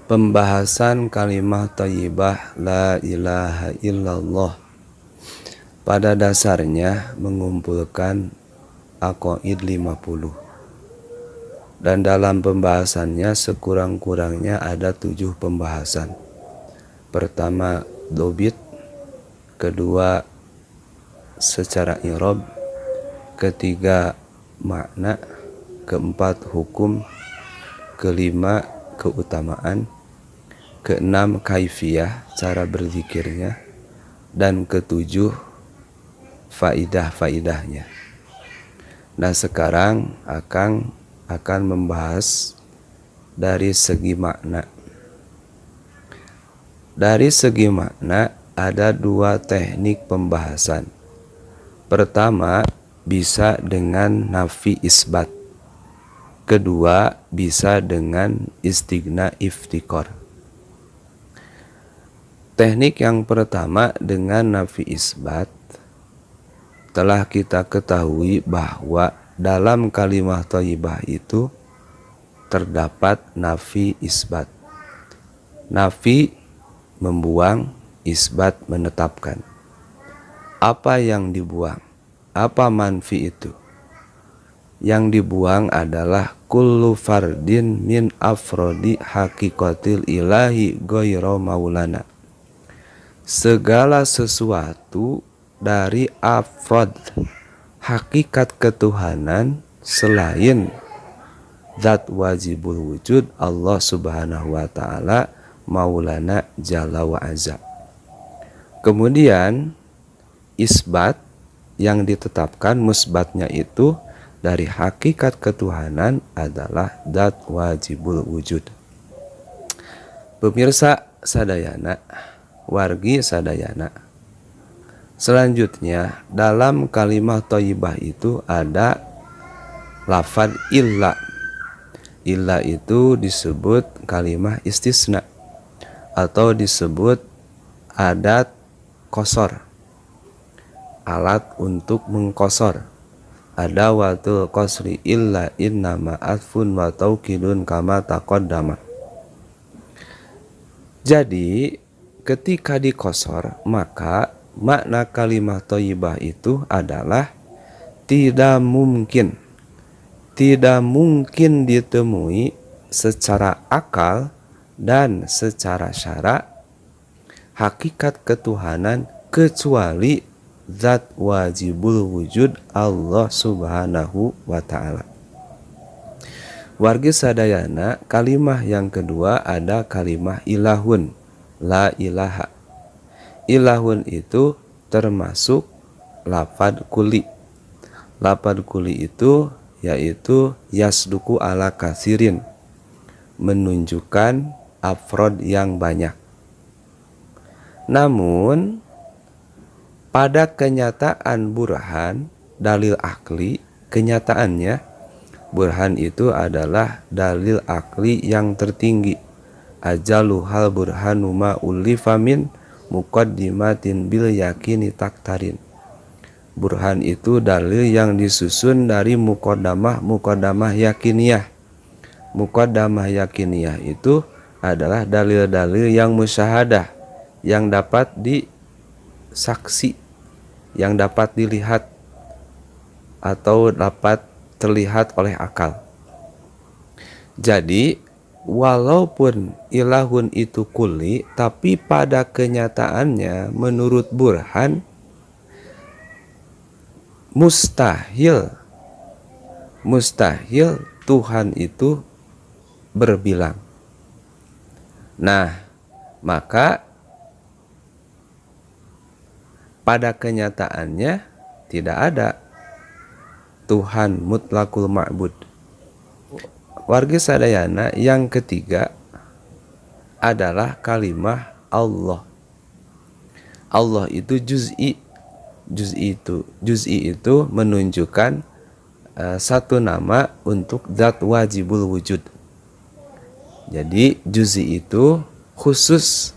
Pembahasan kalimah thayyibah la ilaha illallah pada dasarnya mengumpulkan aqaid 50, dan dalam pembahasannya sekurang-kurangnya ada 7 pembahasan. Pertama dobit, kedua secara i'rab, ketiga makna, keempat hukum, kelima keutamaan, keenam kaifiyah cara berzikirnya, dan ketujuh faidah-faidahnya. Nah sekarang akan membahas dari segi makna. Dari segi makna ada 2 teknik pembahasan. Pertama bisa dengan nafi isbat, kedua bisa dengan istighna iftikor. Teknik yang pertama dengan nafi isbat, telah kita ketahui bahwa dalam kalimah thayyibah itu terdapat nafi isbat. Nafi membuang, isbat menetapkan. Apa yang dibuang? Apa manfi itu? Yang dibuang adalah kullu fardin min afrodi hakikatil ilahi ghayra maulana. Segala sesuatu dari afrod hakikat ketuhanan selain zat wajibul wujud Allah subhanahu wa ta'ala maulana jalla wa azza. Kemudian isbat yang ditetapkan musbatnya itu dari hakikat ketuhanan adalah zat wajibul wujud. Pemirsa sadayana, wargi sadayana, selanjutnya dalam kalimah thayyibah itu ada lafaz illa. Illa itu disebut kalimah istisna atau disebut adat qasar, alat untuk mengqasar. Ada watul qasri illa innama atfun wa taukidun kama taqaddama. Jadi ketika diqasar, maka makna kalimah thayyibah itu adalah tidak mungkin ditemui secara akal dan secara syara hakikat ketuhanan kecuali zat wajibul wujud Allah subhanahu wa ta'ala. Wargi sadayana, kalimah yang kedua ada kalimah ilahun, la ilaha. Ilahun itu termasuk lafad kuli. Lafad kuli itu yaitu yasduku ala kasirin, menunjukkan afrod yang banyak. Namun pada kenyataan burhan, dalil akli, kenyataannya burhan itu adalah dalil akli yang tertinggi. Ajaluhal burhanu ma ulifa min muqaddimatin bil yakini taktarin. Burhan itu dalil yang disusun dari muqaddamah yakiniyah. Muqaddamah yakiniyah itu adalah dalil-dalil yang musyahadah, yang dapat disaksi, yang dapat dilihat atau dapat terlihat oleh akal. Jadi walaupun ilahun itu kuli, tapi pada kenyataannya menurut burhan mustahil Tuhan itu berbilang. Nah, maka pada kenyataannya tidak ada Tuhan mutlakul ma'bud. Wargi sadayana, yang ketiga adalah kalimah Allah. Allah itu juz'i. Juz'i itu menunjukkan satu nama untuk zat wajibul wujud. Jadi juz'i itu khusus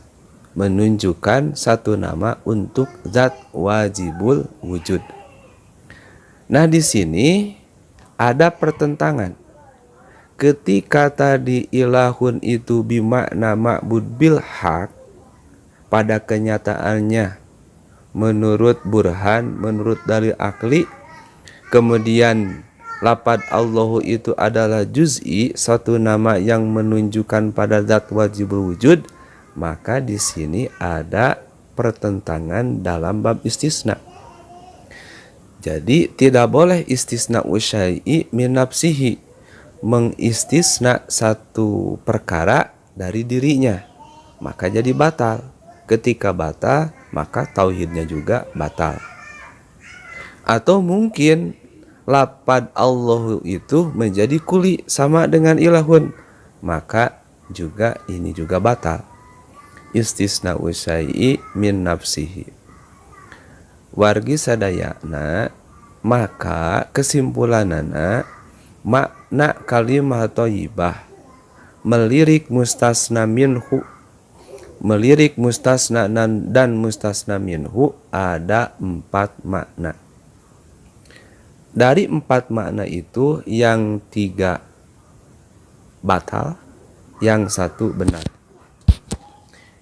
menunjukkan satu nama untuk zat wajibul wujud. Nah, di sini ada pertentangan ketika tadi ilahun itu bimakna ma'bud bil haq, pada kenyataannya menurut burhan, menurut dalil akli, kemudian lapad Allahu itu adalah juz'i, satu nama yang menunjukkan pada zat wajibul wujud, maka di sini ada pertentangan dalam bab istisna. Jadi tidak boleh istisna usyai'i min nafsihi, mengistisna satu perkara dari dirinya, maka jadi batal. Ketika batal, maka tauhidnya juga batal. Atau mungkin lapad Allahu itu menjadi kuli sama dengan ilahun, maka juga ini juga batal. Istisna usyai'i min nafsihi. Wargi sadayana, maka kesimpulanana makna kalimah thayyibah melirik mustasna minhu, melirik mustasna dan mustasna minhu ada 4 makna. Dari 4 makna itu yang 3 batal, yang 1 benar.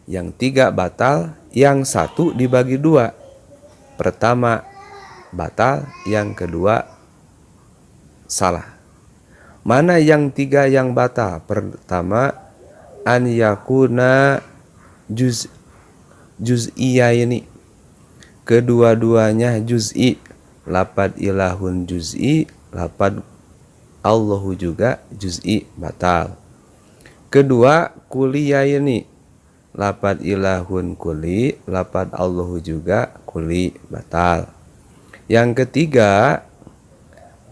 Yang 3 batal, yang 1 dibagi 2. Pertama batal, yang kedua salah. Mana yang 3 yang batal? Pertama, an yakuna juz'iyah ini, kedua-duanya juz'i, lapad ilahun juz'i, lapad Allahu juga juz'i, batal. Kedua, kuliyah ini, lapad ilahun kuli, lapad Allahu juga kuli, batal. Yang ketiga,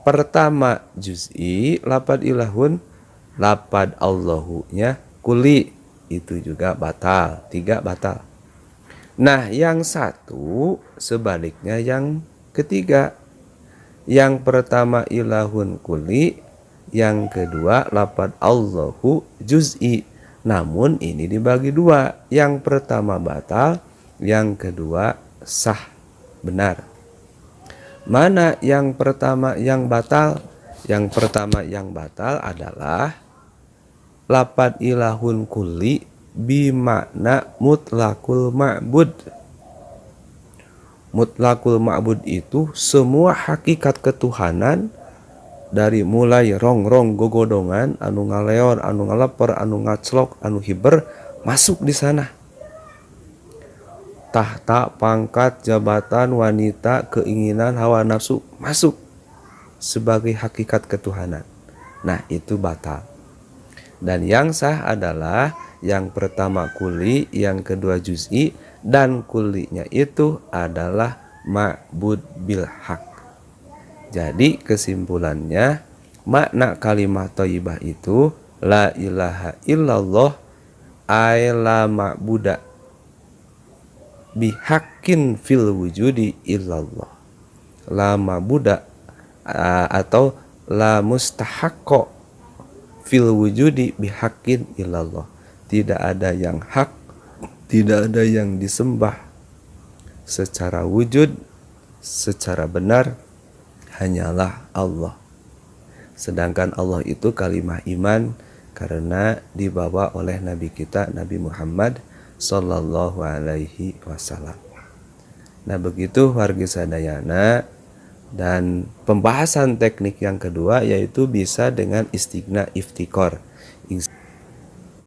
pertama juz'i, lapad ilahun, lapad Allahu-nya kuli, itu juga batal. 3 batal. Nah, yang 1 sebaliknya yang ketiga. Yang pertama ilahun kuli, yang kedua lapad Allahu juz'i. Namun ini dibagi 2. Yang pertama batal, yang kedua sah, benar. Mana yang pertama yang batal? Yang pertama yang batal adalah lapad ilahun kulli bimakna mutlakul ma'bud. Mutlakul ma'bud itu semua hakikat ketuhanan, dari mulai rong-rong gogodongan, anu ngaleor, anu ngaleper, anu ngaclok, anu hiber, masuk di sana. Tahta, pangkat, jabatan, wanita, keinginan, hawa nafsu, masuk sebagai hakikat ketuhanan. Nah, itu batal. Dan yang sah adalah yang pertama kuli, yang kedua juz'i, dan kulinya itu adalah ma'bud bil haq. Jadi kesimpulannya, makna kalimat thayyibah itu la ilaha illallah ay la ma'buda bihaqqin fil wujudi illallah. La ma'buda atau la mustahaqqa fil wujudi bihaqqin illallah. Tidak ada yang hak, tidak ada yang disembah secara wujud, secara benar, hanyalah Allah. Sedangkan Allah itu kalimah iman karena dibawa oleh Nabi kita Nabi Muhammad sallallahu alaihi wasallam. Nah, begitu wargi sadayana. Dan pembahasan teknik yang kedua yaitu bisa dengan istighna iftikor.